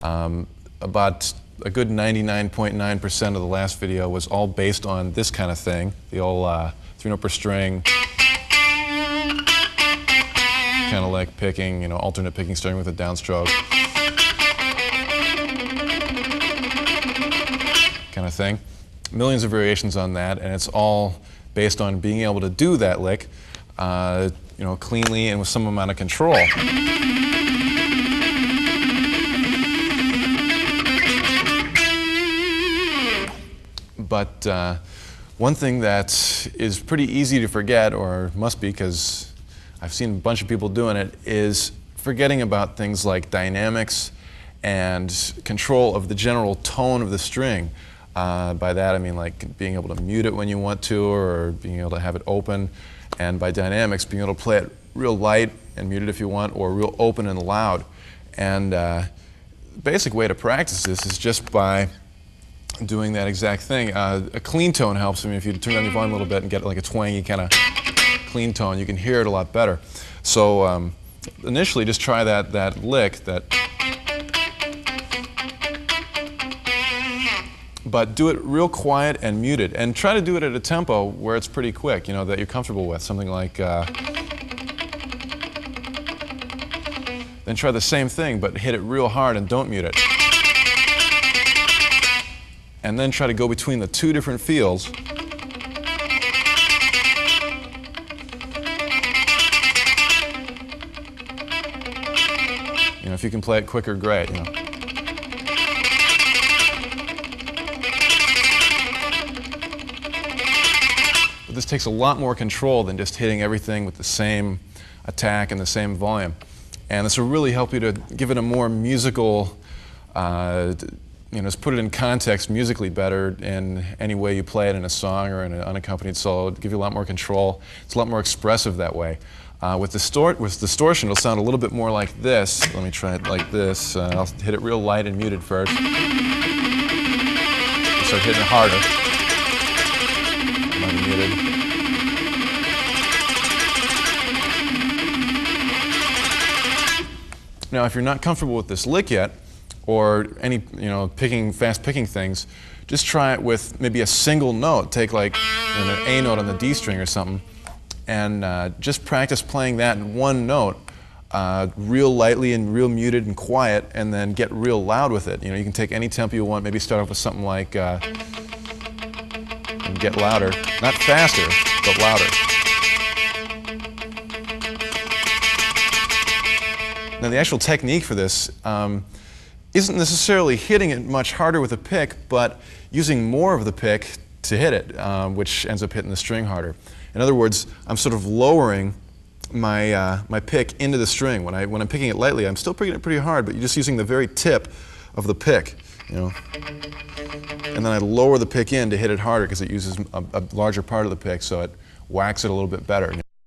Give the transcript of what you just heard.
About a good 99.9% of the last video was all based on this kind of thing, the old 3-note per string, kind of like picking, alternate picking starting with a downstroke kind of thing. Millions of variations on that, and it's all based on being able to do that lick, cleanly and with some amount of control. But one thing that is pretty easy to forget, or must be because I've seen a bunch of people doing it, is forgetting about things like dynamics and control of the general tone of the string. By that I mean like being able to mute it when you want to, or being able to have it open. And by dynamics, being able to play it real light and mute it if you want, or real open and loud. And the basic way to practice this is just by doing that exact thing. A clean tone helps. I mean, if you turn down your volume a little bit and get like a twangy kind of clean tone, you can hear it a lot better. So initially, just try that lick, but do it real quiet and muted, and try to do it at a tempo where it's pretty quick, that you're comfortable with. Something like, then try the same thing, but hit it real hard and don't mute it. And then try to go between the two different feels. If you can play it quicker, great. But this takes a lot more control than just hitting everything with the same attack and the same volume. And this will really help you to give it a more musical, just put it in context musically better in any way you play it in a song or in an unaccompanied solo. It'll give you a lot more control. It's a lot more expressive that way. With distortion, it'll sound a little bit more like this. Let me try it like this. I'll hit it real light and muted first. I'll start hitting it harder. Light and muted. Now, if you're not comfortable with this lick yet, or any, fast picking things, just try it with maybe a single note. Take like an A note on the D string or something, and just practice playing that in one note, real lightly and real muted and quiet, and then get real loud with it. You can take any tempo you want. Maybe start off with something like, and get louder, not faster, but louder. Now, the actual technique for this isn't necessarily hitting it much harder with a pick, but using more of the pick to hit it, which ends up hitting the string harder. In other words, I'm sort of lowering my pick into the string. When I'm picking it lightly, I'm still picking it pretty hard, but you're just using the very tip of the pick, And then I lower the pick in to hit it harder because it uses a larger part of the pick, so it whacks it a little bit better.